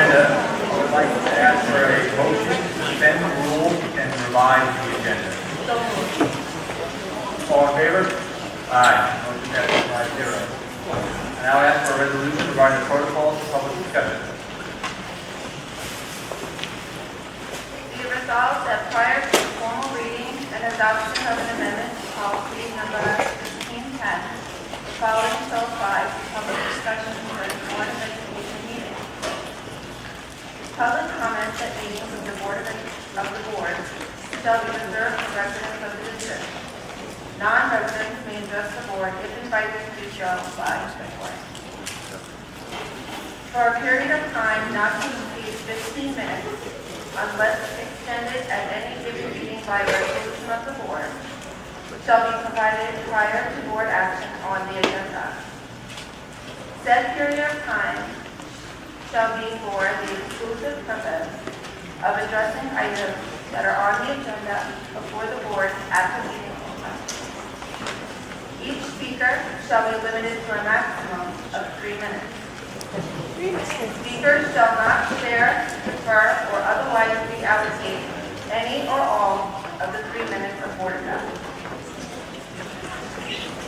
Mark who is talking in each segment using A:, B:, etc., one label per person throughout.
A: agenda, I would like to ask for a motion to suspend the rules and revise the agenda. All in favor? Aye. Motion passes 5-0. I now ask for a resolution regarding the protocols for public discussion.
B: Be it resolved that prior to the formal reading and adoption of an amendment to policy number 1510, the following shall apply to public discussion during the Board of Education meeting. Public comments at meetings of the Board shall be reserved for residents of the district. Non-residents may address the board if invited to do so by the board. For a period of time not to exceed 15 minutes, unless extended at any given meeting by resolution of the board, shall be provided prior to board action on the agenda. Said period of time shall be for the exclusive purpose of addressing items that are on the agenda before the board at the meeting. Each speaker shall be limited to a maximum of 3 minutes. Speakers shall not share, defer, or otherwise reallocate any or all of the 3 minutes afforded them.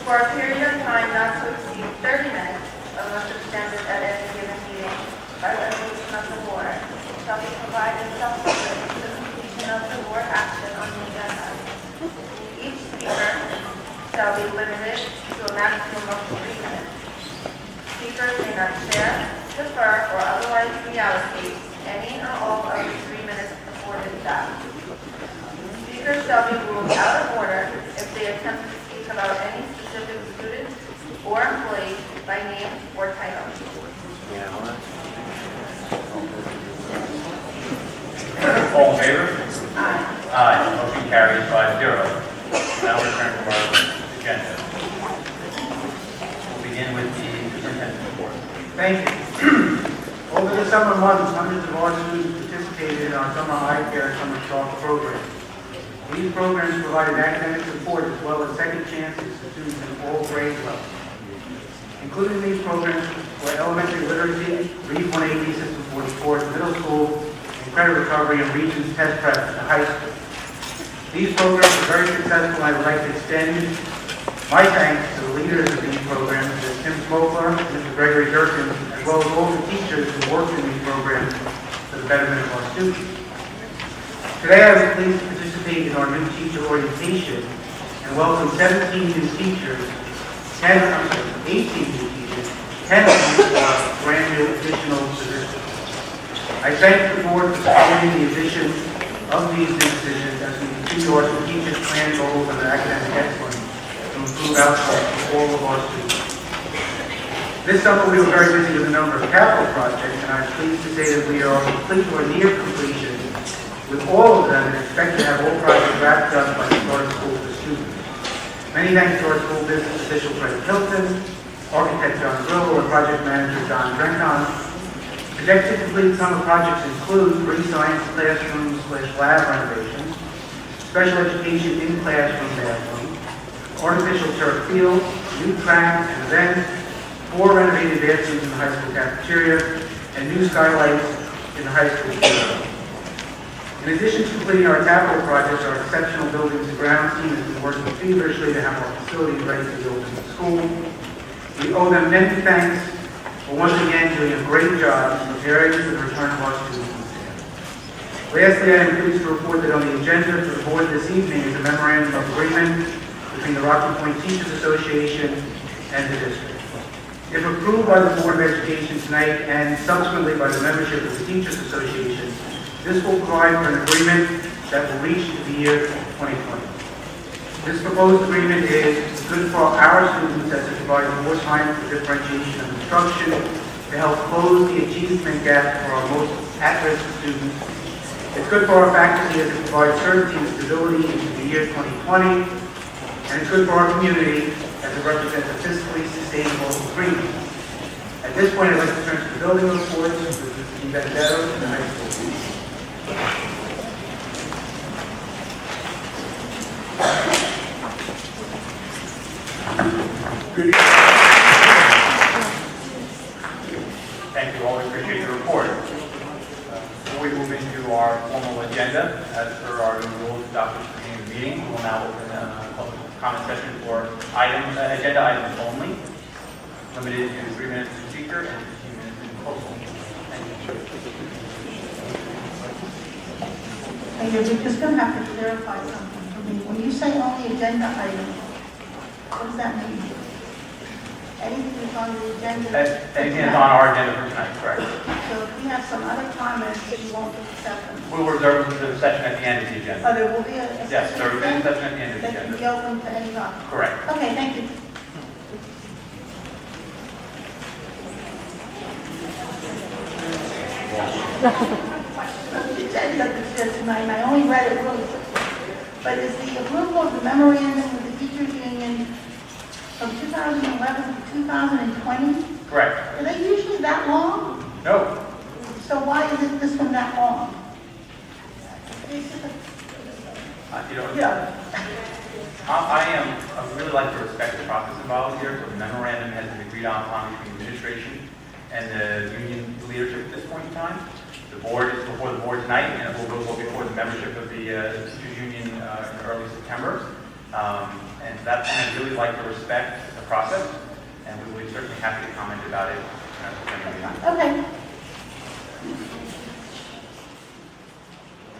B: For a period of time not to exceed 30 minutes, unless extended at any given meeting by resolution of the board, shall be provided subsequent to the completion of the board action on the agenda. Each speaker shall be limited to a maximum of 3 minutes. Speakers may not share, defer, or otherwise reallocate any or all of the 3 minutes afforded them. Speakers shall be ruled out of order if they attempt to speak about any specific student or employee by name or title.
A: All in favor?
B: Aye.
A: Aye. Motion carries 5-0. Now return to our agenda. We'll begin with the superintendent's report.
C: Thank you. Over the summer months, hundreds of our students participated in our summer eye care summer talk program. These programs provided academic support as well as second chances to students in all grade levels. Included in these programs were elementary literacy, Read 180 System 44, middle school, and credit recovery and Regents test prep at the high school. These programs were very successful, and I would like to extend my thanks to the leaders of these programs, Ms. Tim Smokler and Mr. Gregory Durkin, as well as all the teachers who worked in these programs for the betterment of our students. Today I was pleased to participate in our new teacher orientation and welcome 17 new teachers, 18 new teachers, 10 of these are brand new additional positions. I thank the board for supporting the addition of these new positions as we continue our strategic plan goals and academic excellence to improve outcomes for all of our students. This summer we were very busy with a number of capital projects, and I'm pleased to say that we are complete or near completion with all of them and expect to have all projects wrapped up by the start of school for students. Many thanks to our school business official Fred Hilton, architect John Grill, and project manager Don Drenkon. Projected to complete summer projects include 3 science classrooms/lab renovations, special education in-classroom bathroom, artificial turf field, new track and events, 4 renovated bathrooms in the high school cafeteria, and new skylights in the high school field. In addition to completing our capital projects, our exceptional buildings and grounds team has been working feverishly to have our facilities ready to open the school. We owe them many thanks for once again doing a great job preparing for the return of our students. Lastly, I am pleased to report that on the agenda for the board this evening is a memorandum of agreement between the Rocky Point Teachers Association and the district. If approved by the Board of Education tonight and subsequently by the membership of the Teachers Association, this will provide for an agreement that will reach the year 2020. This proposed agreement is good for our students as it provides more time for differentiation of instruction to help close the achievement gap for our most at-risk students. It's good for our faculty as it provides certainty and stability into the year 2020, and it's good for our community as it represents a fiscally sustainable agreement. At this point, I'd like to turn to the building reports with Mr. Benedetto and the high school.
A: Good. Thank you all. We appreciate your report. agenda. As per our new rules adopted at the beginning of the meeting, we will now open a public comment session for agenda items only, limited to 3 minutes to speaker and 15 minutes to proposal. Thank you.
D: Hey, you're just going to have to clarify something for me. When you say only agenda items, what does that mean? Anything that's on the agenda?
A: Anything that's on our agenda for tonight, correct?
D: So if we have some other comments, you won't accept them.
A: We'll reserve the session at the end of the agenda.
D: Oh, there will be a
A: Yes, there will be a session at the end of the
D: that can
A: agenda.
D: be open to any time.
A: Correct.
D: Okay, thank you. The agenda that's there tonight, and I only read it really quickly. But is the approval of the memorandum with the teachers union from 2011 to 2020,
A: Correct.
D: are they usually that long?
A: No.
D: So why is this one that long?
A: You know,
D: Yeah.
A: I really like to respect the process involved here. So the memorandum has been agreed on between administration and the union leadership at this point in time. The board is before the board tonight, and it will go before the membership of the teachers union in early September. And to that point, I really like to respect the process, and we would be certainly happy to comment about it.
D: Okay.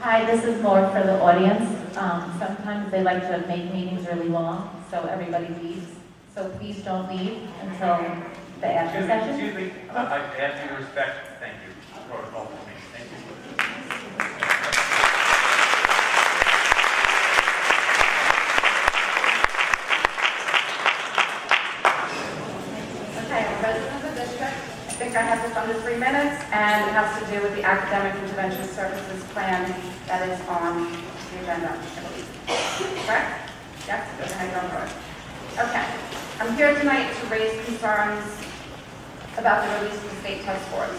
E: Hi, this is more for the audience. Sometimes they like to make meetings really long, so everybody leaves. So please don't leave until the after session.
A: Excuse me, I ask you to respect, thank you, protocol for me. Thank you.
B: Okay, I'm a resident of the district. I think I have this under 3 minutes, and it has to do with the academic intervention services plan that is on the agenda, I believe. Correct? Yes? Okay, go for it. Okay. I'm here tonight to raise concerns about the release of the state test scores.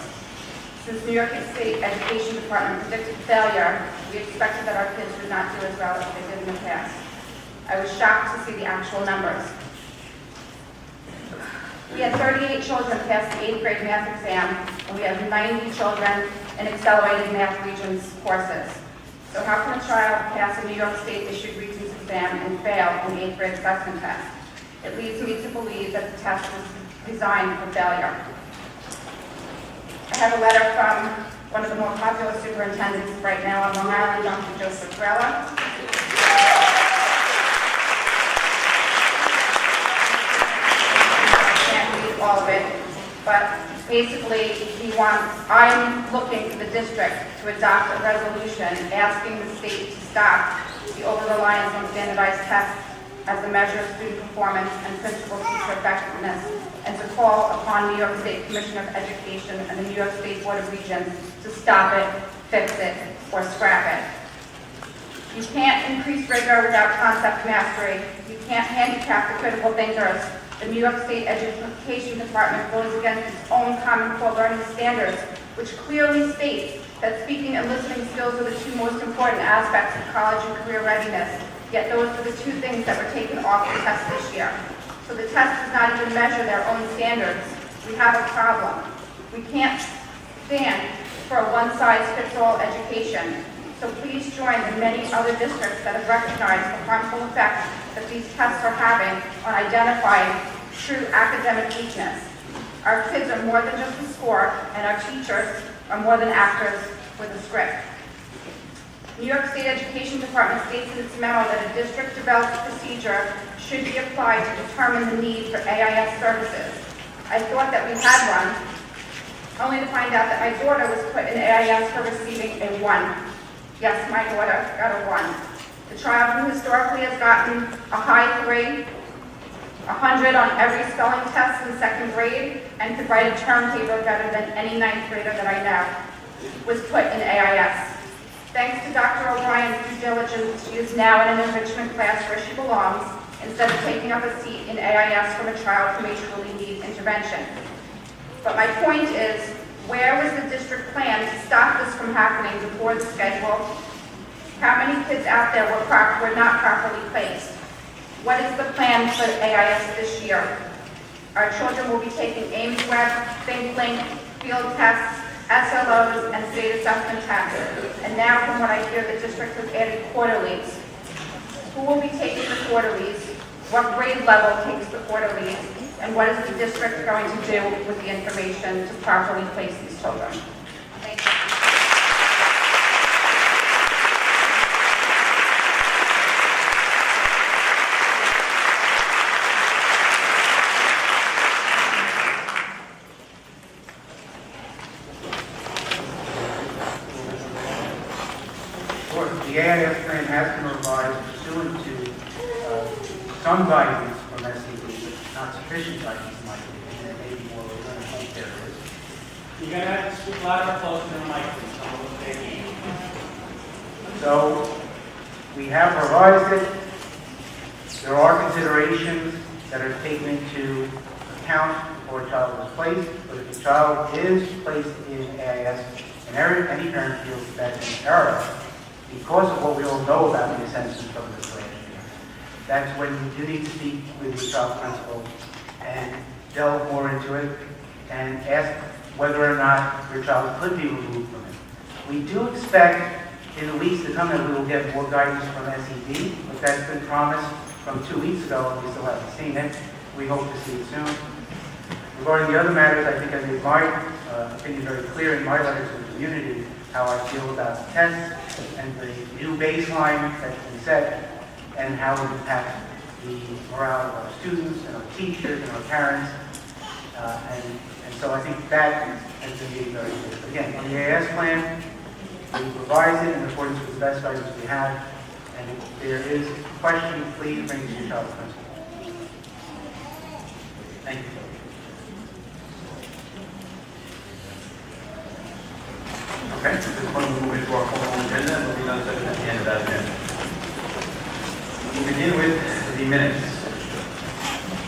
B: Since New York State Education Department predicted failure, we expected that our kids would not do as well as they did in the past. I was shocked to see the actual numbers. We had 38 children pass the 8th grade math exam, and we have 90 children in accelerated math regions courses. So how can a child pass a New York State issued regions exam and fail an 8th grade assessment test? It leads me to believe that the test was designed for failure. I have a letter from one of the more popular superintendents right now on Long Island, Dr. Joseph Grella. All of it, but basically I'm looking for the district to adopt a resolution asking the state to stop the over-reliance on standardized tests as a measure of student performance and principal-teacher effectiveness, and to call upon New York State Commissioner of Education and the New York State Board of Regents to stop it, fix it, or scrap it. You can't increase rigor without concept mastery. You can't handicap the critical thinkers. The New York State Education Department goes against its own Common Core learning standards, which clearly states that speaking and listening skills are the two most important aspects of college and career readiness, yet those are the two things that were taken off the test this year. So the test does not even measure their own standards. We have a problem. We can't stand for a one-size-fits-all education. So please join the many other districts that have recognized the harmful effects that these tests are having on identifying true academic weakness. Our kids are more than just a score, and our teachers are more than actors with a script. New York State Education Department states in its memo that a district-developed procedure should be applied to determine the need for AIS services. I thought that we had one, only to find out that my daughter was put in AIS for receiving a 1. Yes, my daughter got a 1. The child who historically has gotten a high 3, 100 on every spelling test in 2nd grade, and could write a term paper better than any 9th grader that I know, was put in AIS. Thanks to Dr. O'Brien's due diligence, she is now in an enrichment class where she belongs, instead of taking up a seat in AIS from a child who may truly need intervention. But my point is, where was the district plan to stop this from happening before the schedule? How many kids out there were not properly placed? What is the plan for AIS this year? Our children will be taking Ames Web, ThinkLink, field tests, SLOs, and state assessment taxes. And now, from what I hear, the district has added quarterlies. Who will be taking the quarterlies? What grade level takes the quarterlies? And what is the district going to do with the information to properly place these children? Thank you.
C: The AIS plan has been revised pursuant to some guidance from SCD, but not sufficient guidance in my opinion, and maybe more we're going to hope there is.
F: You're gonna have to speak louder, closer to the mic, please. Tell them what they need.
C: So we have revised it. There are considerations that are taken into account before a child is placed, but if a child is placed in AIS, and any parent feels that that's an error, because of what we all know about the assessment from this last year, that's when you do need to speak with your child principal and delve more into it and ask whether or not your child could be removed from it. We do expect in the weeks to come that we will get more guidance from SED, but that's been promised from 2 weeks ago and we still haven't seen it. We hope to see it soon. Regarding the other matters, I think I made my opinion very clear in my letter to the community how I feel about the tests and the new baseline that's been set and how it impacts the morale of our students and our teachers and our parents. And so I think that has been made very clear. But again, on the AS plan, we revise it in accordance with the best guidance we have. And if there is a question, please bring it to your child's principal. Thank you.
A: Okay, at this point, we'll move into our formal agenda, and we'll be done at the end of that agenda. We'll begin with the minutes.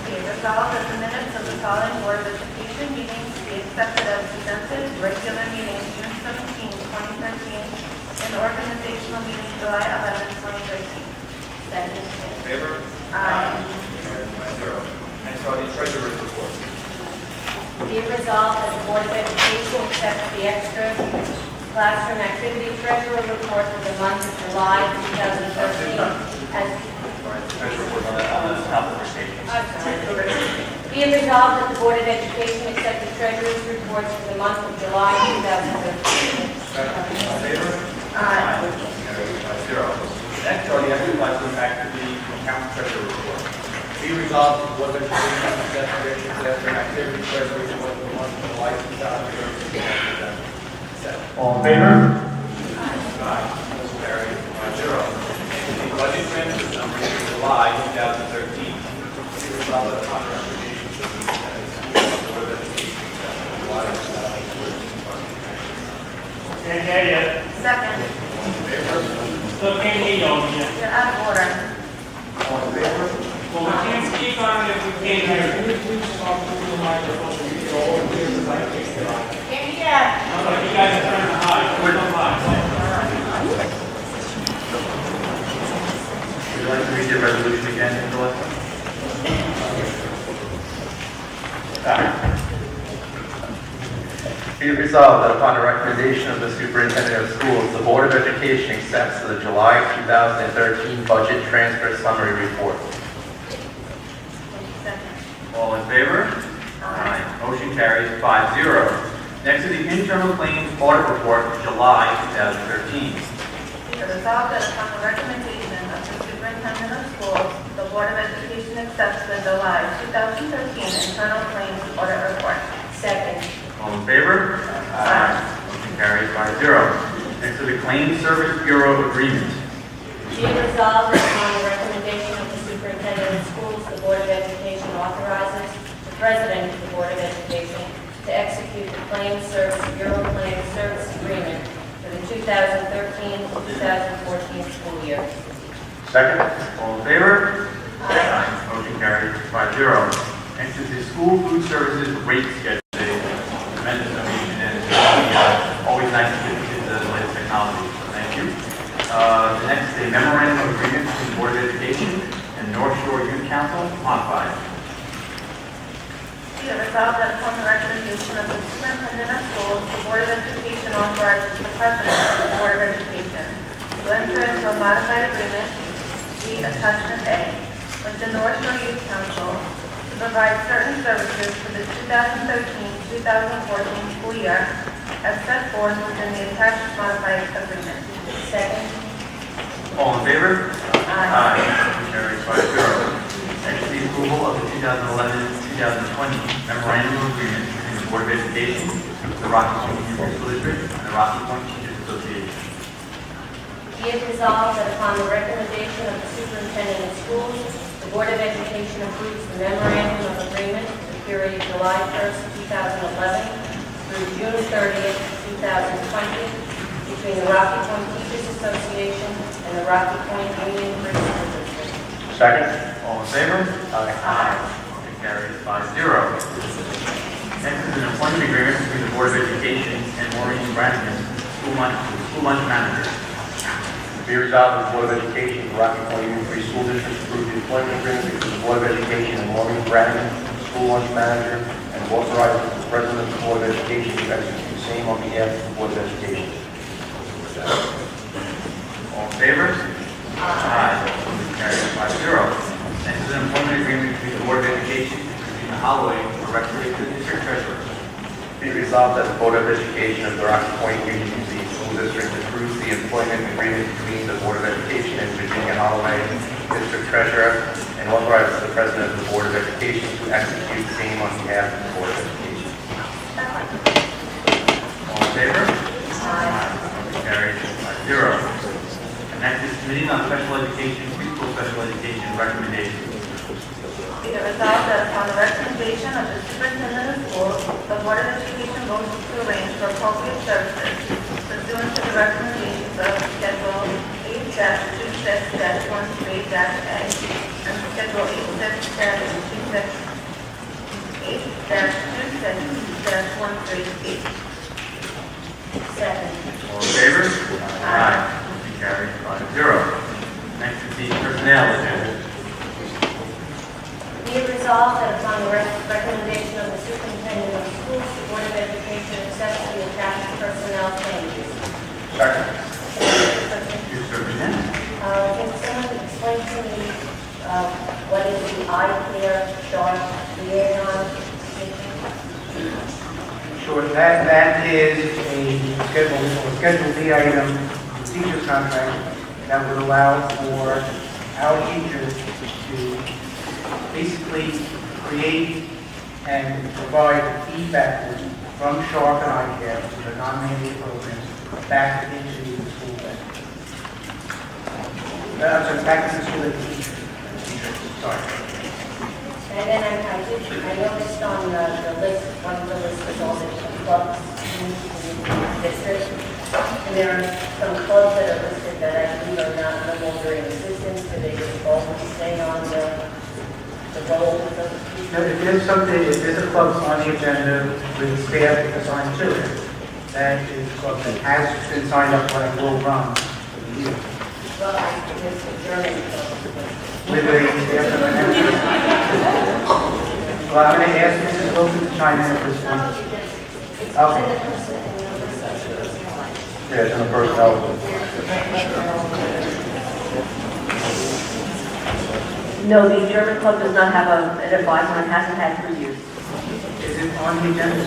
B: Be it resolved that the minutes of the following Board of Education meetings be accepted as presented, regular meeting June 17, 2013, and organizational meeting July 11, 2013. Second.
A: In favor?
B: Aye.
A: Carried by 0. Next are the treasurer's report.
E: Be it resolved that the Board of Education accepts the extra classroom activity treasurer report for the month of July 2013 as
A: Treasurer's report on the top of the page.
E: Be it resolved that the Board of Education accept the treasurer's reports for the month of July 2013.
A: In favor?
B: Aye.
A: Carried by 0. Next are the extra classroom activity account treasurer report.
G: Be resolved that the Board of Education accepts the extra classroom activity treasury report for the month of July 2013.
A: All in favor? Aye. Motion carried by 0. The budget transfer summary for July 2013.
G: Be resolved that upon the recommendation of the Board of Education accepts the July 2013 budget transfer.
F: Can't hear you.
B: Second.
F: Still can't hear you over here.
B: You're out of order.
C: All in favor?
F: Well, we can't speak on it if we can't hear you.
B: Can't hear.
F: No, you guys are trying to hide. We're not hiding.
A: Would you like to read the resolution again, Melissa?
H: Be it resolved that upon the recommendation of the Superintendent of Schools, the Board of Education accepts the July 2013 budget transfer summary report.
B: Second.
A: All in favor? Aye. Motion carries 5-0. Next is the internal claims audit report for July 2013.
B: Be it resolved that upon the recommendation of the Superintendent of Schools, the Board of Education accepts the July 2013 internal claims audit report. Second.
A: All in favor? Aye. Motion carries 5-0. Next is the Claims Service Bureau agreement.
E: Be it resolved that upon the recommendation of the Superintendent of Schools, the Board of Education authorizes the President of the Board of Education to execute the Claims Service Bureau Claims Service Agreement for the 2013-2014 school year.
H: Second.
A: All in favor? Aye. Motion carries 5-0. Next is the School Food Services rate schedule. Tremendous information, and it's always nice to get the latest technology, so thank you. The next is a memorandum of agreement between the Board of Education and North Shore Youth Council, modified.
B: Be it resolved that upon the recommendation of the Superintendent of Schools, the Board of Education President of the Board of Education to enter into a modified agreement, see attachment A, with the North Shore Youth Council to provide certain services for the 2013-2014 school year as set forth within the attached modified agreement.
E: Second.
A: All in favor?
B: Aye.
A: Motion carries 5-0. Next is the approval of the 2011-2020 memorandum of agreement between the Board of Education, the Rocky Point Union School District, and the Rocky Point Teachers Association.
E: Be it resolved that upon the recommendation of the superintendent of schools, the Board of Education approves the memorandum of agreement for the period July 1st, 2011 through June 30th, 2020 between the Rocky Point Teachers Association and the Rocky Point Union Free School District.
H: Second.
A: All in favor?
E: Aye.
A: Motion carries 5-0. Next is an employment agreement between the Board of Education and Maureen Brannigan, school lunch manager.
H: Be resolved that the Board of Education, the Rocky Point Union Free School District approve the employment agreement between the Board of Education and Maureen Brannigan, school lunch manager, and authorizes the President of the Board of Education to execute the same on behalf of the Board of Education.
A: All in favor? Aye. Motion carries 5-0. Next is an employment agreement between the Board of Education and Christina Holloway for recreation district treasurer.
H: Be resolved that the Board of Education of the Rocky Point Union Free School District approves the employment agreement between the Board of Education and Virginia Holloway, District Treasurer, and authorizes the President of the Board of Education to execute the same on behalf of the Board of Education.
A: All in favor? Aye. Motion carries 5-0. And next is Committee on Special Education, Preschool Special Education recommendations.
B: Be it resolved that upon the recommendation of the superintendent of schools, the Board of Education votes to arrange for appropriate services pursuant to the recommendations of Schedule 8-26-13-A and Schedule 8-26-13-B.
E: Second.
A: All in favor? Aye. Motion carries 5-0. Next is the personnel agenda.
E: Be it resolved that upon the recommendation of the superintendent of schools, the Board of Education accepts the attached personnel changes.
H: Second.
A: Thank you, Superintendent.
E: Can someone explain to me what is the eye care chart liaison position?
C: Sure, that is a Schedule D item, teacher's contract, that would allow for our teachers to basically create and provide feedback from Sharp and eye care, which are non-mandated programs, back into the school day. Back to the school day teachers. Sorry.
E: And then I noticed on the list, one of the lists is all the clubs in the district. And there are some clubs that are listed that I believe are not no longer in existence, so they just all stay on the roll of the
C: Now, if there's a club on the agenda with staff assigned to it, that is a club that has been signed up for and will run for the year.
E: well, I guess the German club.
C: With a staff member. Well, I'm going to ask Mrs. Wilson to chime in at this point. Okay.
H: Yeah, it's in the personnel.
I: No, the German club does not have an advisor and hasn't had for years.
C: Is it on the agenda?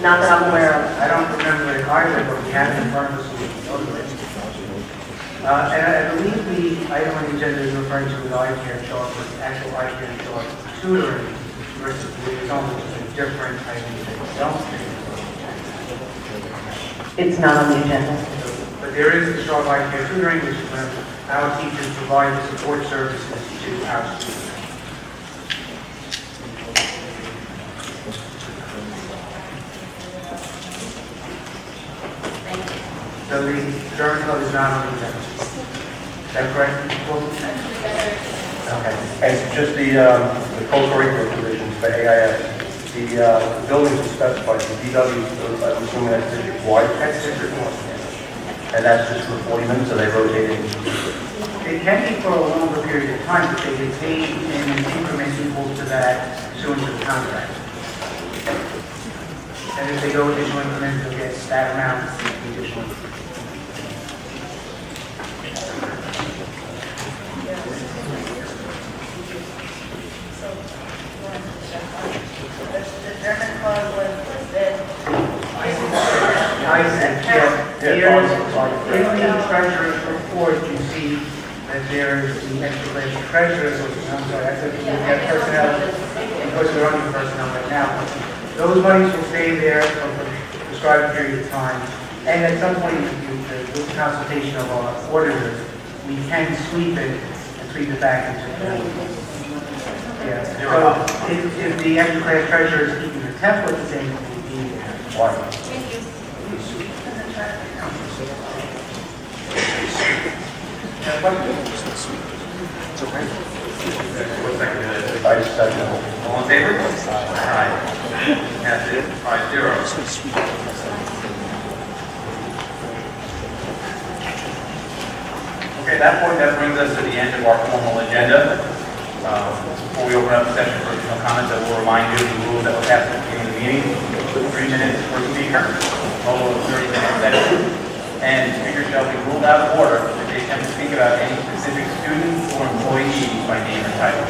I: Not that I'm aware of.
C: I don't remember it either, but we have it in front of us. And I believe the item on the agenda is referring to the eye care chart, but the actual eye care chart tutoring versus the liaison, which is a different item that we don't do.
I: It's not on the agenda.
C: But there is the Sharp eye care tutoring, which is when our teachers provide the support services to our students. So the German club is not on the agenda. Is that correct, Mrs. Wilson?
H: Okay. And just the co-curricular provisions for AIS, the buildings are specified, the DW, I'm assuming that's district-wide.
C: That's district-wide.
H: And that's just for 40 minutes, so they rotate in.
C: It can be for a longer period of time, but they get paid in increments equal to that pursuant to the contract. And if they go additional increments, they'll get that amount each. Here, in the treasurer's report, you see that there's the extra treasurer, I'm sorry, that's a personnel, because we're under personnel right now. Those monies will stay there for a prescribed period of time. And at some point in the future, with the consultation of our auditors, we can sweep it and sweep it back into the yeah. So if the extra class treasurer is keeping the template the same, it will be there.
H: Why? I second.
A: All in favor? Aye. Passes 5-0. Okay, at that point, that brings us to the end of our formal agenda. Before we open up the session for additional comments, I will remind you of the rules that were passed at the beginning of the meeting. 3 minutes per speaker, total of 30-minute session. And speakers shall be ruled out of order if they attempt to speak about any specific student or employee by name or title.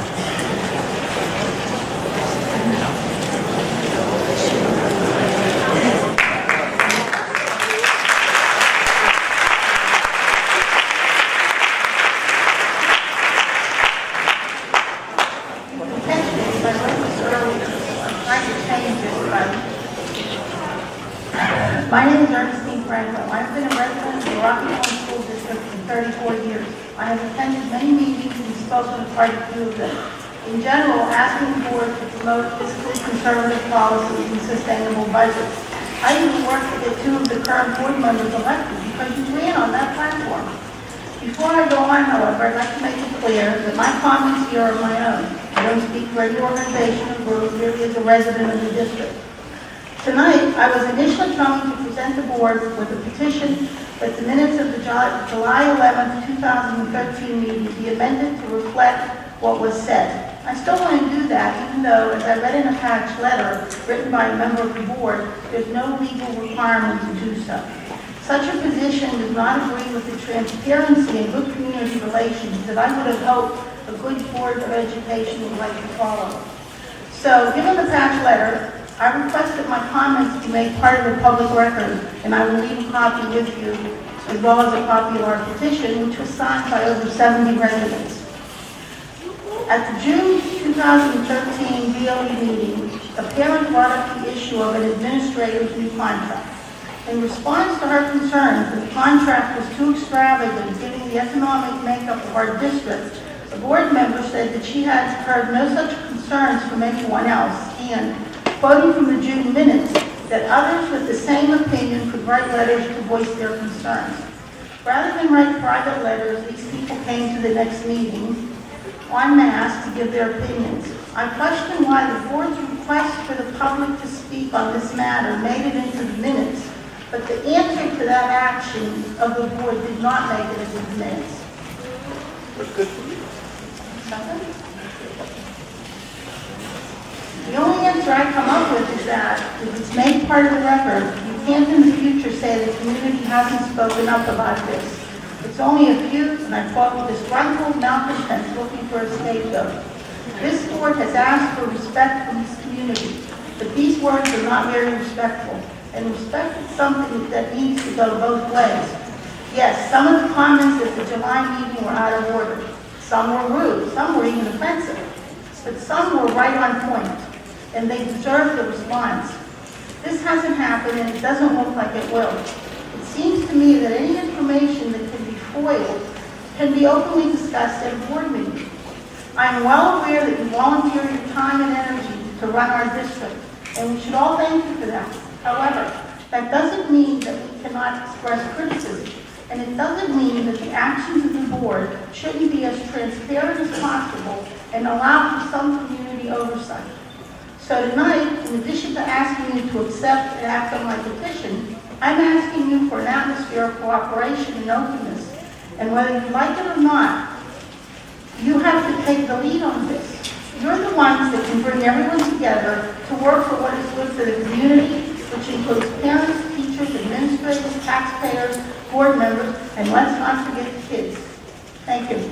D: My name is Ernestine Franklin. I've been a resident of the Rocky Point School District for 34 years. I have attended many meetings and spoken at quite a few of them. In general, asking the board to promote fiscally conservative policies and sustainable budgets. I even worked to get 2 of the current board members elected because you ran on that platform. Before I go on, however, I'd like to make it clear that my comments here are my own. I don't speak for any organization or group, merely as a resident of the district. Tonight, I was initially coming to present the board with a petition that the minutes of the July 11, 2013 meeting be amended to reflect what was said. I still want to do that, even though, as I read in a attached letter written by a member of the board, there's no legal requirement to do so. Such a position does not agree with the transparency and good community relations that I would have hoped a good Board of Education would like to follow. So, given the attached letter, I request that my comments be made part of the public record, and I will leave a copy with you, as well as a copy of our petition, which was signed by over 70 residents. At the June 2013 BOE meeting, a parent brought up the issue of an administrator's new contract. In response to her concerns that the contract was too extravagant given the economic makeup of our district, the board member said that she had heard no such concerns from anyone else, and quoting from the June minutes, that others with the same opinion could write letters to voice their concerns. Rather than write private letters, these people came to the next meeting en masse to give their opinions. I question why the board's request for the public to speak on this matter made it into the minutes, but the answer to that action of the board did not make it into the minutes. Something? The only answer I come up with is that if it's made part of the record, you can't in the future say the community hasn't spoken up about this. It's only a few, and I quote, disgruntled malcontents looking for a scapegoat. This board has asked for respect from this community, but these words are not very respectful, and respect is something that needs to go both ways. Yes, some of the comments at the July meeting were out of order. Some were rude, some were even offensive, but some were right on point, and they deserve the response. This hasn't happened, and it doesn't look like it will. It seems to me that any information that can be foiled can be openly discussed at a board meeting. I am well aware that you volunteer your time and energy to run our district, and we should all thank you for that. However, that doesn't mean that we cannot express criticism, and it doesn't mean that the actions of the board shouldn't be as transparent as possible and allow for some community oversight. So tonight, in addition to asking you to accept and act on my petition, I'm asking you for an atmosphere of cooperation and openness. And whether you like it or not, you have to take the lead on this. You're the ones that can bring everyone together to work for what is good for the community, which includes parents, teachers, administrators, taxpayers, board members, and let's not forget the kids. Thank you.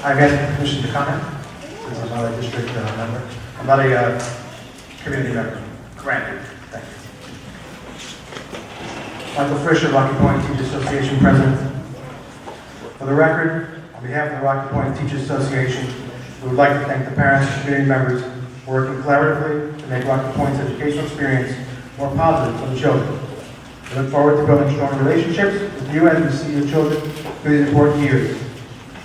J: I've asked permission to comment, since I'm not a district member. I'm not a community member.
A: Granted.
J: Thank you. Michael Fisher, Rocky Point Teachers Association President. For the record, on behalf of the Rocky Point Teachers Association, we would like to thank the parents and community members working collaboratively to make Rocky Point's educational experience more positive for the children. We look forward to building strong relationships with you and to see your children through these important years.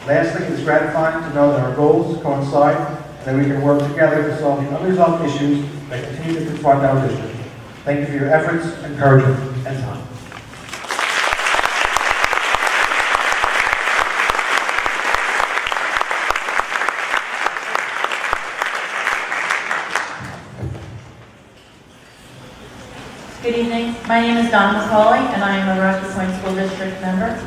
J: Lastly, it is gratifying to know that our goals coincide and that we can work together to solve the unresolved issues that continue to confront our district. Thank you for your efforts, encouragement, and time.
K: Good evening. My name is Donna McCauley, and I am a Rocky Point School District member.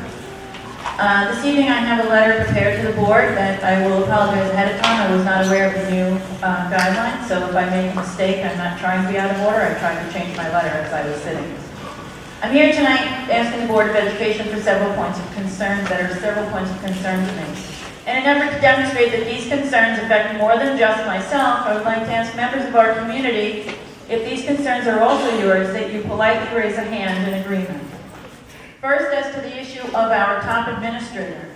K: This evening, I have a letter prepared to the board that I will apologize ahead of time. I was not aware of the new guidelines, so if I make a mistake, I'm not trying to be out of order. I tried to change my letter as I was sitting. I'm here tonight asking the Board of Education for several points of concern that are several points of concern to me. In an effort to demonstrate that these concerns affect more than just myself, I would like to ask members of our community if these concerns are also yours, that you politely raise a hand in agreement. First, as to the issue of our top administrator.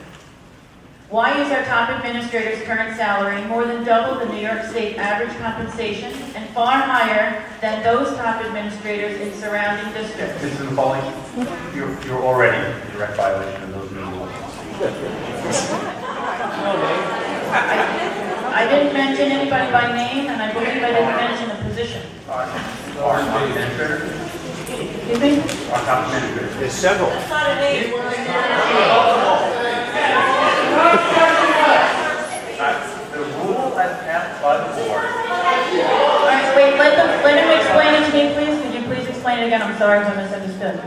K: Why is our top administrator's current salary more than double the New York State average compensation and far higher than those top administrators in surrounding districts?
A: Mrs. McCauley, you're already in direct violation of those new rules.
K: I didn't mention anybody by name, and I believe I didn't mention a position.
A: Our top administrator,
K: Excuse me?
A: our top administrator.
G: There's several.
K: That's not a name.
A: The rule as passed by the board.
K: All right, wait, let him explain it to me, please. Could you please explain it again? I'm sorry if I misunderstood.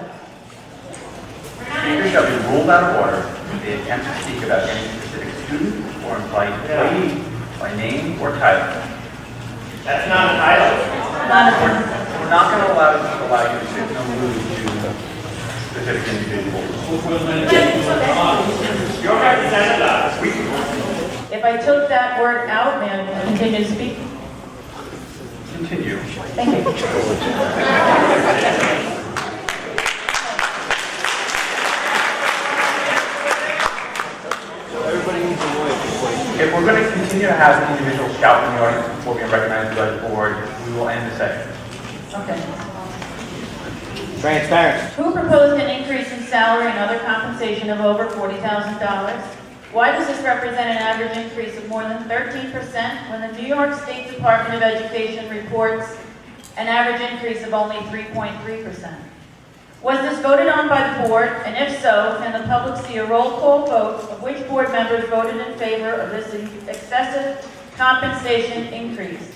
A: Speakers shall be ruled out of order if they attempt to speak about any specific student or employee by name or title.
F: That's not a title.
K: Not a
A: We're not going to allow you to signal mood to specific individuals.
F: Your representative.
K: If I took that word out, may I continue to speak?
A: Continue.
K: Thank you.
A: If we're going to continue to have individuals shout in the audience before being recognized by the board, we will end the session.
K: Okay.
G: Transparent.
K: Who proposed an increase in salary and other compensation of over $40,000? Why does this represent an average increase of more than 13% when the New York State Department of Education reports an average increase of only 3.3%? Was this voted on by the board, and if so, can the public see a roll call vote of which board members voted in favor of this excessive compensation increase?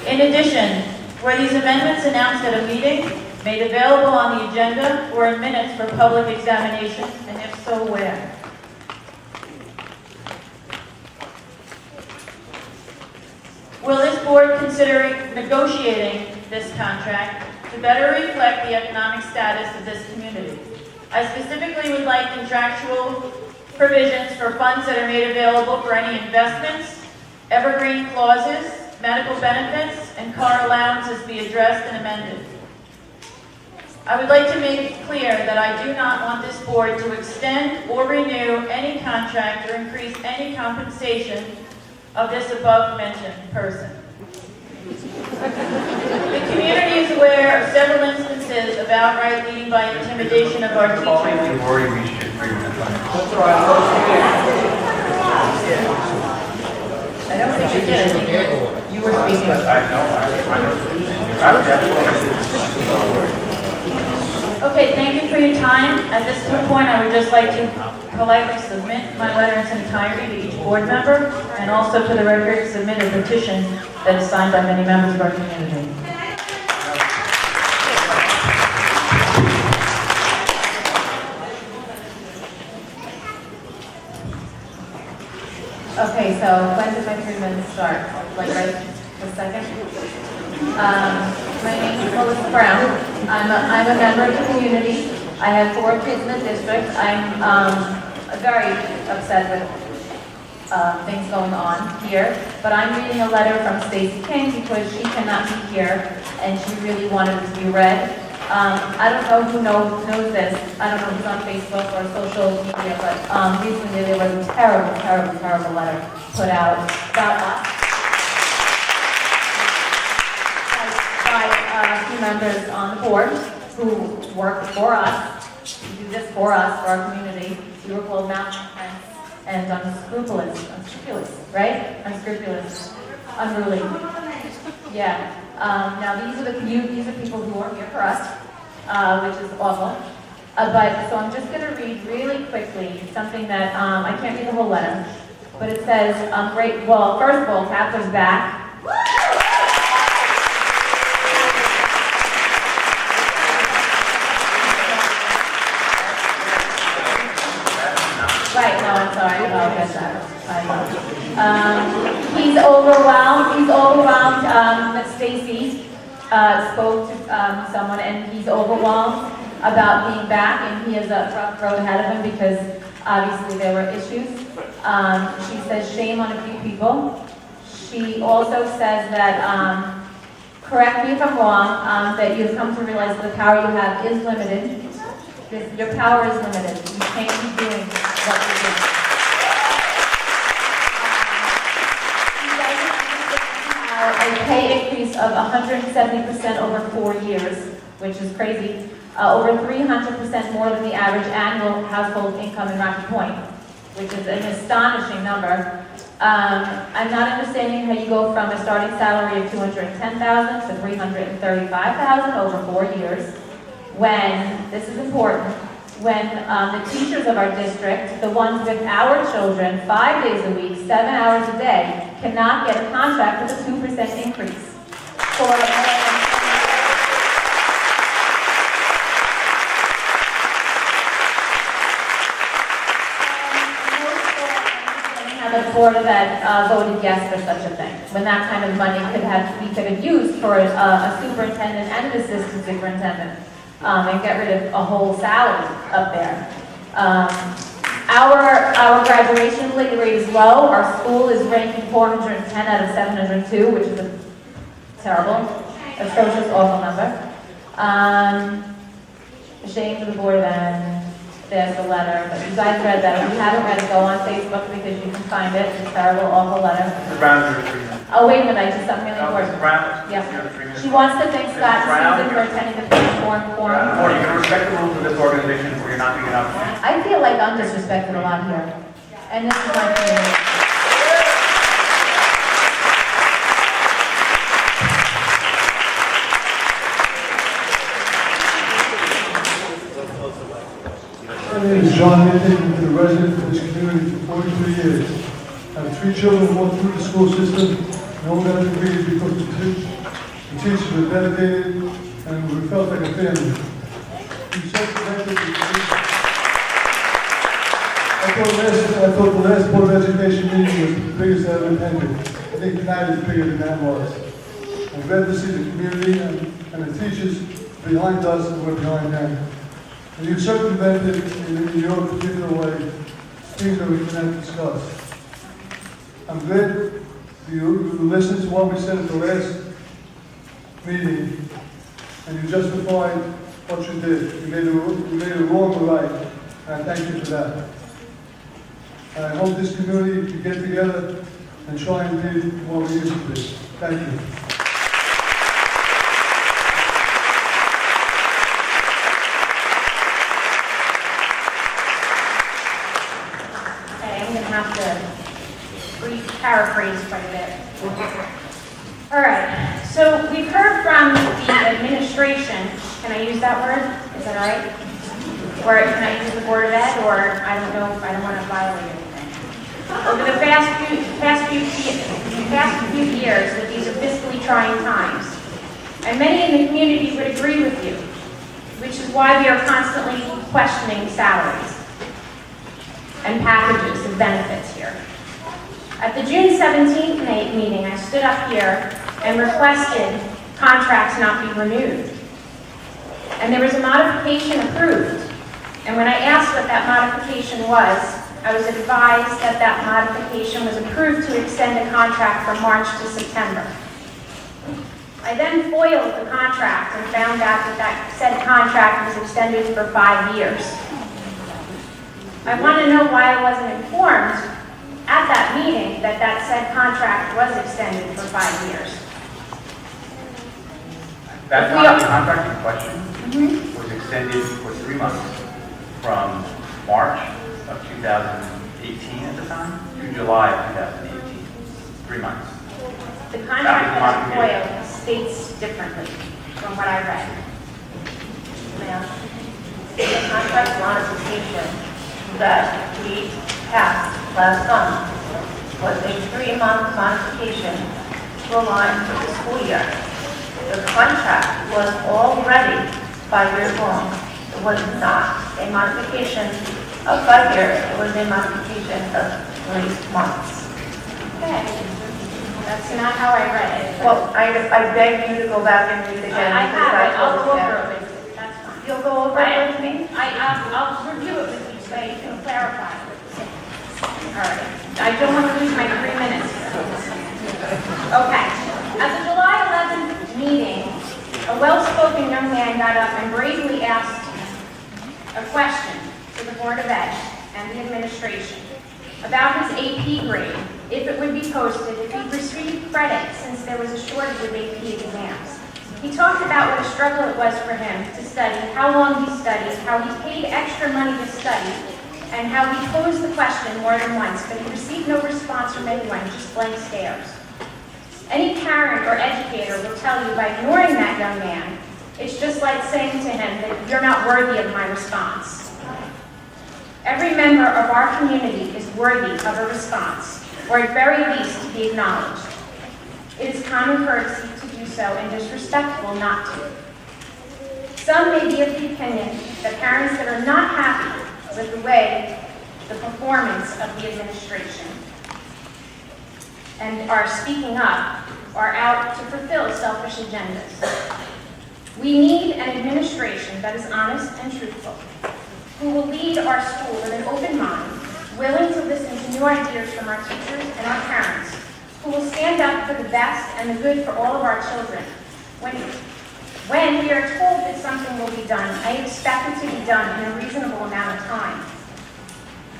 K: In addition, were these amendments announced at a meeting, made available on the agenda, or in minutes for public examination, and if so, where? Will this board consider negotiating this contract to better reflect the economic status of this community? I specifically would like contractual provisions for funds that are made available for any investments, evergreen clauses, medical benefits, and car allowances be addressed and amended. I would like to make it clear that I do not want this board to extend or renew any contract or increase any compensation of this above-mentioned person. The community is aware of several instances of outright leading by intimidation of our
A: Mr. McCauley,
K: teachers.
A: we've already reached your 3 minutes limit.
K: I don't think you did. I think you were speaking.
A: I know.
K: Okay, thank you for your time. At this point, I would just like to politely submit my letter in its entirety to each board member, and also to the record, submit a petition that is signed by many members of our community. Okay, so when did my 3 minutes start? Like right a second? My name is Melissa Brown. I'm a member of the community. I have 4 kids in the district. I'm very upset with things going on here, but I'm reading a letter from Stacy King because she cannot be here, and she really wanted it to be read. I don't know who knows this. I don't know who's on Facebook or social media, but recently there was a terrible, terrible, terrible letter put out about us by a few members on the board who work for us, who do this for us, for our community. We were called malcontents and unscrupulous, right? Unscrupulous, unruly. Yeah. Now these are people who are here for us, which is awful. So I'm just going to read really quickly something that I can't read the whole letter, but it says, great. Well, first of all, Catherine's back. Right, no, I'm sorry. Oh, that's he's overwhelmed that Stacy spoke to someone, and he's overwhelmed about being back, and he has a rough road ahead of him because obviously there were issues. She says shame on a few people. She also says that, correct me if I'm wrong, that you've come to realize that the power you have is limited. Your power is limited. You can't keep doing what you're doing. A pay increase of 170% over 4 years, which is crazy. Over 300% more than the average annual household income in Rocky Point, which is an astonishing number. I'm not understanding how you go from a starting salary of $210,000 to $335,000 over 4 years. When, this is important, when the teachers of our district, the ones with our children, 5 days a week, 7 hours a day, cannot get a contract with a 2% increase. The board that voted yes for such a thing, when that kind of money we could have used for a superintendent and an assistant superintendent. And get rid of a whole salary up there. Our graduation rate is low. Our school is ranking 410 out of 702, which is a terrible, atrocious, awful number. A shame for the board then. There's the letter, but you guys read that. If you haven't read it, go on Facebook because you can find it. It's a terrible, awful letter.
A: Mr. Brown, you're 3 minutes.
K: Oh, wait a minute, I just something really
A: Mr.
K: important.
A: Brown?
K: Yeah.
A: You have 3 minutes.
K: She wants to thank Scott
A: Brown,
K: and Susan for attending the forum.
A: Or you're going to respect the rules of this organization, or you're not being enough.
K: I feel like I'm disrespected a lot here. And this is my community.
L: My name is John Minton. I've been a resident of this community for 43 years. I have 3 children who went through the school system. No one got degrees because the teachers were dedicated and we felt like a family. We self-directed. I thought the last Board of Education meeting was the biggest I ever attended. I think tonight is bigger than that was. I'm glad to see the community and the teachers behind us and we're behind them. And you've circumvented in your particular way things that we cannot discuss. I'm glad you listened to what we said at the last meeting and you justified what you did. You made it wrong or right, and I thank you for that. And I hope this community can get together and try and be what we used to be. Thank you.
M: Have to paraphrase quite a bit. All right, so we've heard from the administration. Can I use that word? Is that all right? Or can I use the Board of Ed? Or I don't know. I don't want to violate anything. Over the past few years, that these are fiscally trying times, and many in the community would agree with you, which is why we are constantly questioning salaries and packages of benefits here. At the June 17th meeting, I stood up here and requested contracts not be renewed. And there was a modification approved, And when I asked what that modification was, I was advised that that modification was approved to extend the contract from March to September. I then foiled the contract and found out that that said contract was extended for 5 years. I want to know why I wasn't informed at that meeting that that said contract was extended for 5 years.
A: That contract in question was extended for 3 months from March of 2018 at the time to July of 2018. 3 months.
M: The contract that was foiled states differently from what I read.
B: Ma'am, the contract modification that we passed last month was a 3-month modification to align with the school year. The contract was already 5 years long. It was not a modification of 5 years. It was a modification of 3 months.
M: Okay. That's not how I read it.
B: Well, I beg you to go back and read it again.
M: I
B: because
M: have it. I'll go
B: totally
M: over
B: get
M: it with you. That's fine.
B: You'll go over it with me?
M: I'll review it with you so you can clarify. All right. I don't want to lose my 3 minutes here. Okay. At the July 11th meeting, a well-spoken young man got up and bravely asked a question to the Board of Ed and the administration about his AP grade, if it would be posted, if he'd received credit since there was a shortage of AP exams. He talked about what a struggle it was for him to study, how long he studied, how he paid extra money to study, and how he posed the question more than once, but he received no response from anyone, just blank stares. Any parent or educator will tell you by ignoring that young man, it's just like saying to him that you're not worthy of my response. Every member of our community is worthy of a response, or at very least to be acknowledged. It is common courtesy to do so and disrespectful not to. Some may be of the opinion that parents that are not happy with the way the performance of the administration and are speaking up are out to fulfill selfish agendas. We need an administration that is honest and truthful, who will lead our school with an open mind, willing to listen to new ideas from our teachers and our parents, who will stand up for the best and the good for all of our children. When we are told that something will be done, I expect it to be done in a reasonable amount of time.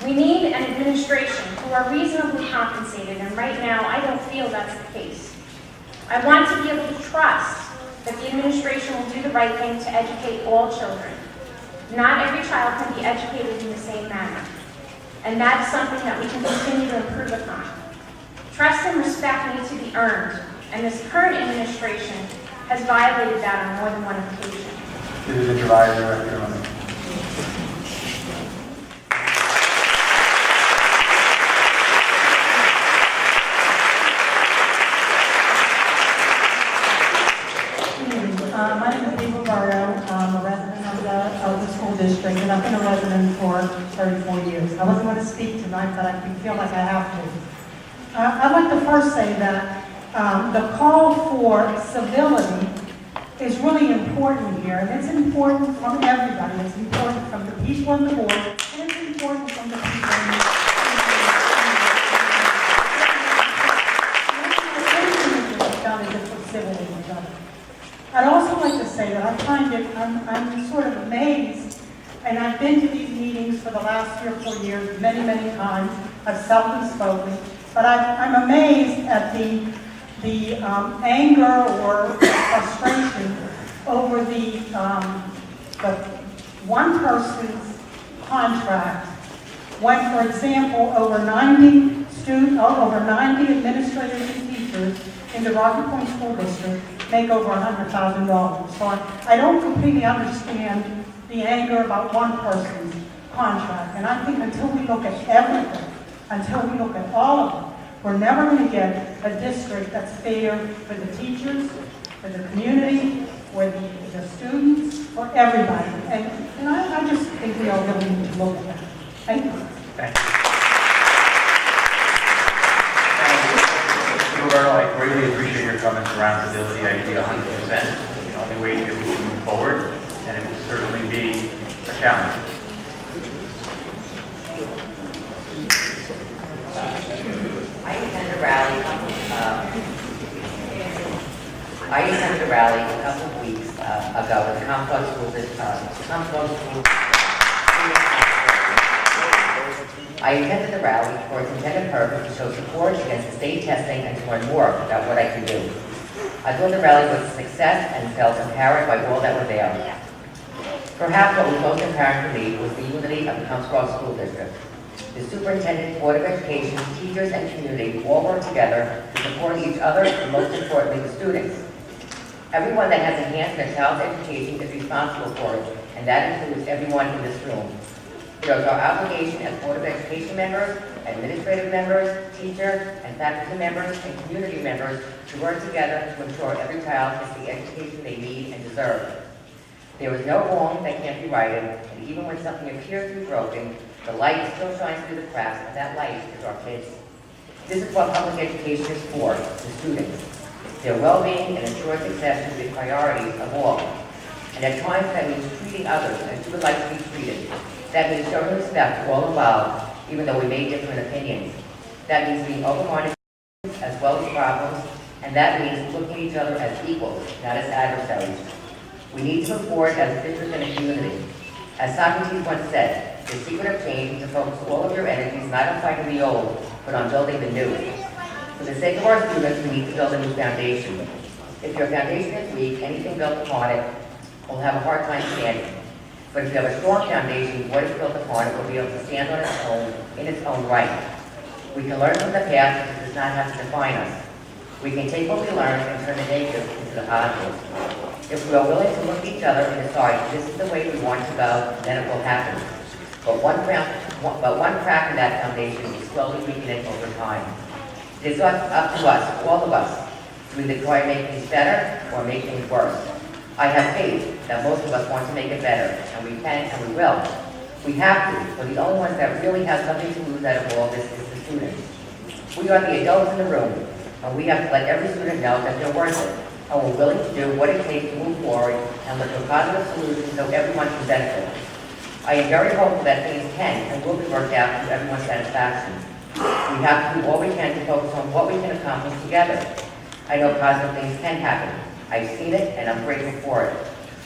M: We need an administration who are reasonably compensated, and right now I don't feel that's the case. I want to be able to trust that the administration will do the right thing to educate all children. Not every child can be educated in the same manner, and that's something that we can continue to improve upon. Trust and respect need to be earned, and this current administration has violated that on more than one occasion.
J: It is introduced, Director.
N: My name is Eva Barrow. I'm a resident of the school district, and I've been a resident for 34 years. I wasn't going to speak tonight, but I feel like I have to. I'd like to first say that the call for civility is really important here, and it's important from everybody. It's important from the people on the board, and it's important from the people in the I'd also like to say that I find it, I'm sort of amazed, and I've been to these meetings for the last 3 or 4 years many, many times. I've seldom spoken, but I'm amazed at the anger or frustration over the one person's contract when, for example, over 90 administrators and teachers in the Rocky Point School District make over $100,000. So I don't completely understand the anger about one person's contract. And I think until we look at everything, until we look at all of them, we're never going to get a district that's fair for the teachers, for the community, for the students, for everybody. And I just think we all really need to look at that. Thank you.
A: Thank you. I greatly appreciate your comments around civility. I agree 100%. The only way that we can move forward, and it will certainly be a challenge.
O: attended a rally, a couple of weeks ago at the Commonwealth School I attended the rally for its intended purpose to show support against the state testing and to learn more about what I could do. I thought the rally was a success and felt empowered by all that were there. Perhaps what was most apparent to me was the unity of the Commonwealth School District. The superintendent, Board of Education, teachers, and community all work together to support each other and most importantly the students. Everyone that has a hand in a child's education is responsible for it, and that includes everyone in this room. It is our obligation as Board of Education members, administrative members, teacher, and faculty members, and community members to work together to ensure every child gets the education they need and deserve. There is no wrong that can't be righted, and even when something appears to be broken, the light still shines through the cracks, and that light is our kids. This is what public education is for, the students. Their well-being and ensured success should be priorities of all. And at times that means treating others as you would like to be treated. That means showing respect to all involved, even though we may differ in opinions. That means being open-minded as well as problems, and that means looking at each other as equals, not as adversaries. We need to move forward as sisters in a community. As Socrates once said, the secret of change is to focus all of your energies not on fighting the old, but on building the new. For the sake of our students, we need to build a new foundation. If your foundation is weak, anything built upon it will have a hard time standing. But if you have a strong foundation, what is built upon it will be able to stand on its own, in its own right. We can learn from the past, but it does not have to define us. We can take what we learned and turn the negative into the positive. If we are willing to look at each other and decide this is the way we want to go, then it will happen. But one crack in that foundation will slowly weaken it over time. It is up to us, all of us, to either try and make things better or make things worse. I have faith that most of us want to make it better, and we can and we will. We have to, but the only ones that really have something to lose out of all this is the students. We are the adults in the room, and we have to let every student know that they're worth it, and we're willing to do what it takes to move forward and look for positive solutions so everyone can benefit. I am very hopeful that things can and will be worked out to everyone's satisfaction. We have to do all we can to focus on what we can accomplish together. I know positive things can happen. I've seen it, and I'm grateful for it.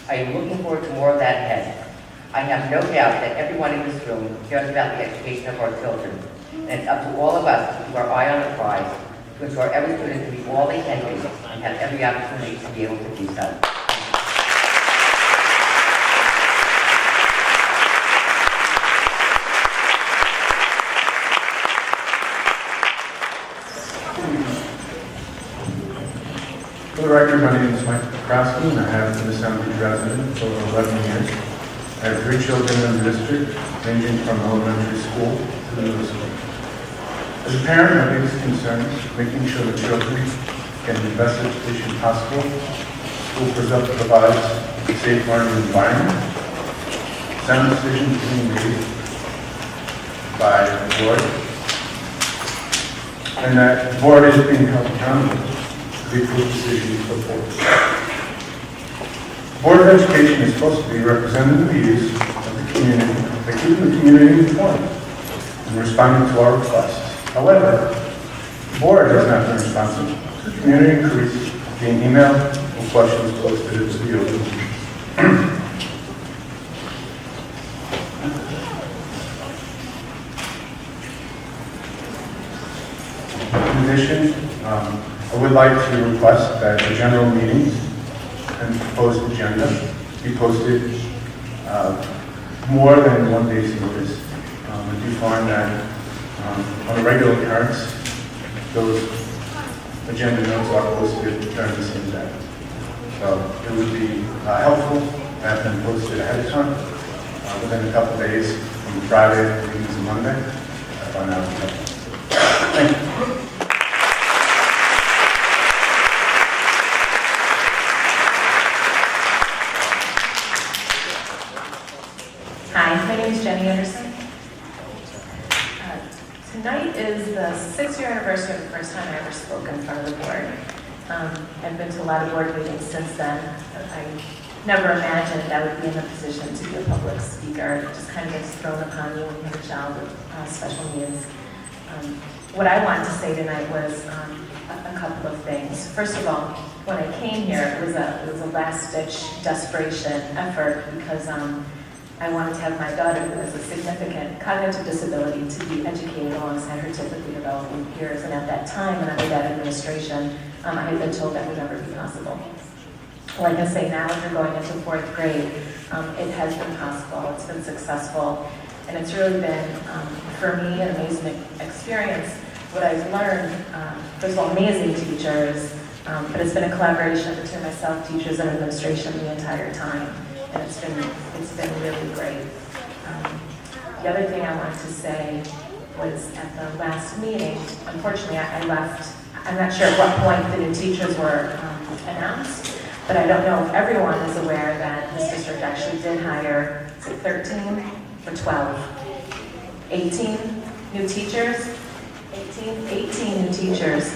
O: I am looking forward to more of that ahead. I have no doubt that everyone in this room cares about the education of our children, and it's up to all of us to keep our eye on the prize, to ensure every student can be all they can be and have every opportunity to be able to do so.
J: For the record, my name is Mike Krasky, and I have been a Sound resident for over 11 years. I have 3 children in the district, ranging from elementary school to the middle school. As a parent, my biggest concern is making sure the children get the best education possible. School provides a safe learning environment. Sound decisions being made by the board, and that the board is being held accountable. The decisions put forward. The Board of Education is supposed to be representing the views of the community by keeping the community informed and responding to our requests. However, the board has not been responsive to community inquiries via email or questions posted to the open meeting. In addition, I would like to request that the general meetings and proposed agenda be posted more than 1 day's notice. I do find that on a regular occurrence, those agenda notes are posted during the same day. So it would be helpful to have them posted ahead of time, within a couple of days, from Friday to Monday. I find that would be helpful. Thank you.
P: Hi, my name is Jenny Anderson. Tonight is the 6th-year anniversary of the first time I ever spoke in front of the board. I've been to a lot of board meetings since then. I never imagined I would be in a position to be a public speaker. It just kind of gets thrown upon you when you have a child with special needs. what I wanted to say tonight was a couple of things. First of all, when I came here, it was a last-ditch desperation effort because I wanted to have my daughter, who has a significant cognitive disability, to be educated alongside her typically developing peers. And at that time, and under that administration, I had been told that would never be possible. Like I say, now if you're going into 4th grade, it has been possible, it's been successful, and it's really been, for me, an amazing experience. What I've learned, first of all, amazing teachers, but it's been a collaboration between myself, teachers, and administration the entire time, and it's been really great. The other thing I wanted to say was at the last meeting, unfortunately, I left. I'm not sure at what point the new teachers were announced, but I don't know if everyone is aware that this district actually did hire, is it 13 or 12? 18 new teachers? 18 new teachers.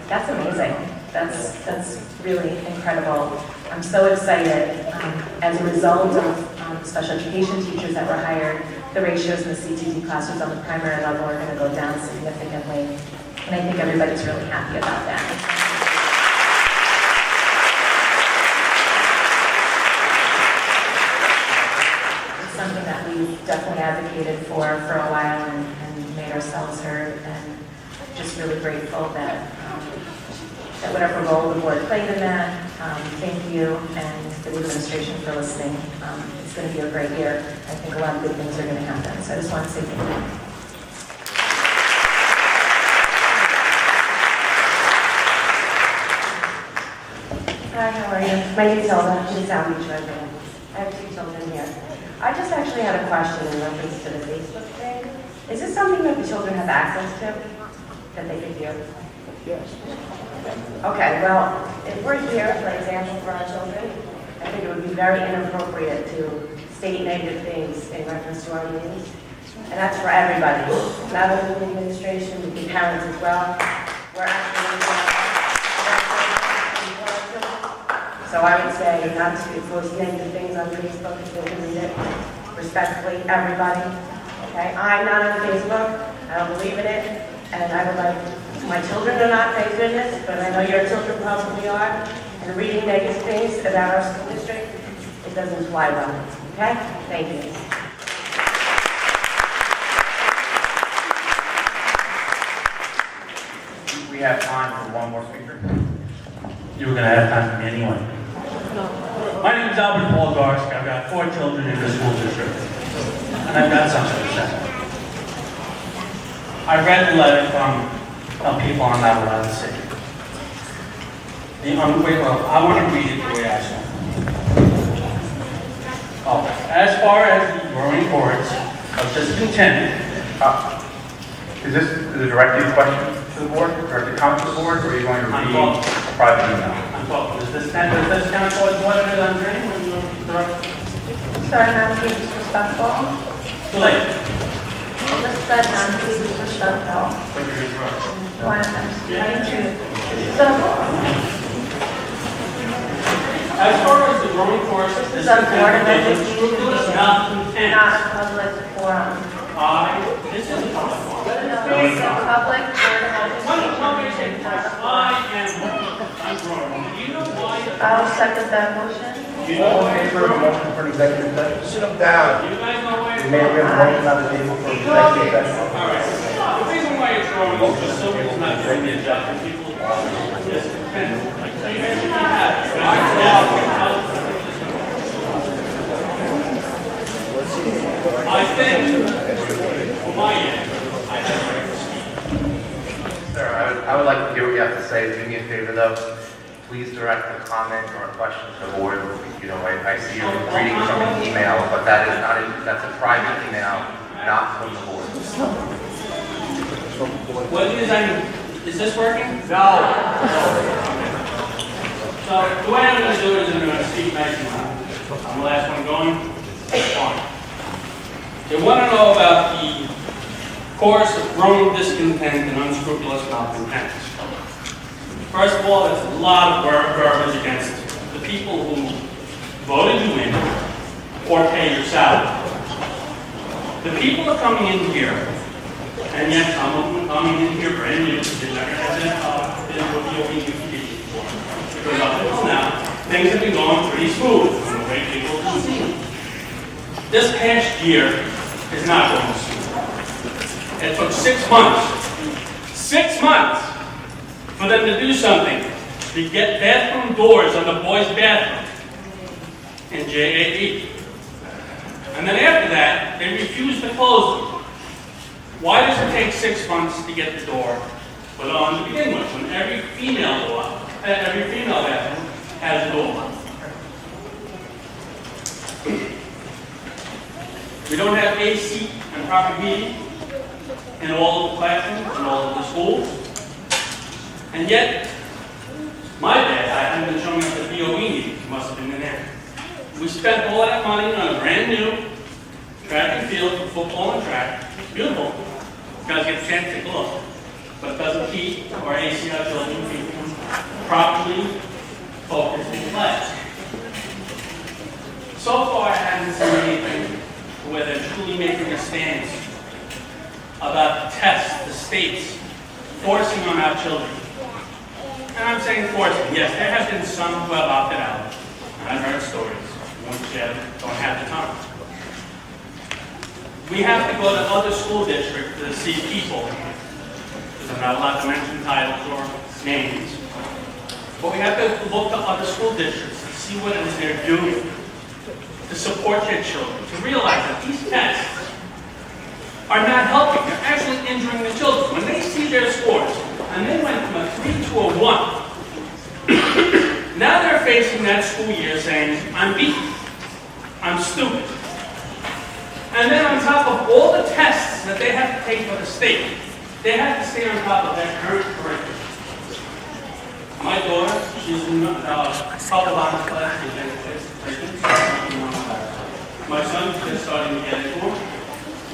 P: That's amazing. That's really incredible. I'm so excited. As a result of special education teachers that were hired, the ratios in the CTD classrooms on the primary level are going to go down significantly. And I think everybody's really happy about that. It's something that we've definitely advocated for a while and made ourselves heard, and just really grateful that that whatever role the board played in that, thank you, and the administration for listening. It's going to be a great year. I think a lot of good things are going to happen. So I just want to say thank you.
Q: Hi, how are you? My name is Elda. I'm a South Beach resident. I have 2 children here. I just actually had a question in reference to the Facebook thing. Is this something that the children have access to, that they could view? Yes. Okay, well, if we're here, for example, for our children, I think it would be very inappropriate to state negative things in reference to our meetings. And that's for everybody, not only the administration, but the parents as well. We're actually... So I would say not to post negative things on Facebook if they can read it. Respectfully, everybody. Okay, I'm not on Facebook. I don't believe in it. And I would like, my children are not, thank goodness, but I know your children probably are. And reading negative things about our school district, it doesn't fly well. Okay? Thank you.
A: We have time for one more speaker.
F: You were going to have time for me anyway. My name is Albert Paul Garsk. I've got 4 children in the school district. And I've got something to say. I read the letter from people I'm not allowed to say. I want to read it the way I saw it. As far as the growing chords of discontent,
A: Is this a directed question to the board, directed comment to the board, or are you going to read a private email?
F: I'm talking, does this count towards what it is I'm saying when you direct?
B: Sorry, not to be disrespectful.
F: Too late.
B: Just said not to be disrespectful.
F: But you're interrupting.
B: Why I'm trying to. So,
F: As far as the growing chorus of
B: this is a board of
F: discontent, scrupulous malcontent.
B: not a public forum.
F: This is a public forum.
B: It's a public board of
F: I'm
B: education, not a forum.
F: I'm grown. Do you know why?
B: I'll second that motion.
F: Do you know
J: All
F: why
J: in
F: it's
J: favor of the
F: grown?
J: motion for an executive session?
G: Sit them down.
F: You guys know why it's
J: May we
F: growing?
J: have a motion on the table for executive session?
F: All right. The reason why it's growing is because somebody's not doing their job and people are discontent. So you guys should be happy. I think, from my end, I have a right to speak.
H: Sir, I would like to hear what you have to say. Do me a favor, though. Please direct a comment or a question to the board. You know, I see you reading from an email, but that is not that's a private email, not from the board.
F: What it is, is this working? No. So the way I'm going to do it is I'm going to speak nice and loud. I'm the last one going. Fine. They want to know about the course of growing discontent and unscrupulous malcontents. First of all, there's a lot of garbage against the people who voted you in or pay your salary. The people are coming in here And yet some of them coming in here brand new, they never had been to a BOE teaching before. Because up until now, things have been going pretty smooth from the way people do see. This past year is not going smooth. It took 6 months. 6 months for them to do something, to get bathroom doors on the boys' bathroom in JAE. And then after that, they refused to close them. Why does it take 6 months to get the door put on to begin with, when every female bathroom has a door? We don't have AC and proper heating in all of the classrooms, in all of the schools. And yet, my bad, I haven't been showing up at the BOE meeting. Must have been in there. We spent all that money on a brand new track and field for football and track. Beautiful. You guys get a chance to take a look. But it doesn't keep our AC our children from properly focused in class. So far, I haven't seen anything where they're truly making a stance about the tests, the states, forcing on our children. And I'm saying forcing. Yes, there have been some who have opted out. I've heard stories. Won't share them, don't have the time. We have to go to other school districts to see people, because I'm not allowed to mention titles or names. But we have to look to other school districts to see what it is they're doing to support their children, to realize that these tests are not helping. They're actually injuring the children. When they see their scores, and they went from a 3 to a 1, now they're facing that school year saying, I'm beaten, I'm stupid. And then on top of all the tests that they have to take for the state, they have to stay on top of that current curriculum. My daughter, she's in couple honors classes. My son's just starting to get into them.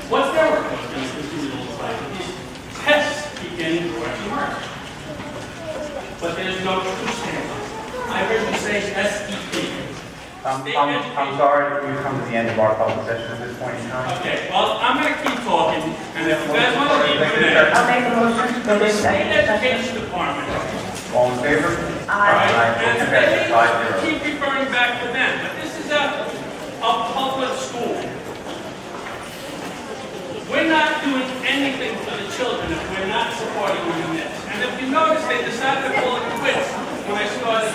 F: What's their work going to continue to look like? These tests keep getting question marks. But there's no true standard. I heard you say SEP.
A: I'm sorry, we've come to the end of our public session at this point in time.
F: Okay, well, I'm going to keep talking, and if you guys want to leave for a minute,
D: I'll make a motion to go to
F: the State
D: executive
F: Education Department,
A: All in favor?
F: right? And
A: Motion passes 5-0.
F: keep referring back to them, but this is a public school. We're not doing anything for the children if we're not supporting them in this. And if you notice, they decided to call it quits when I started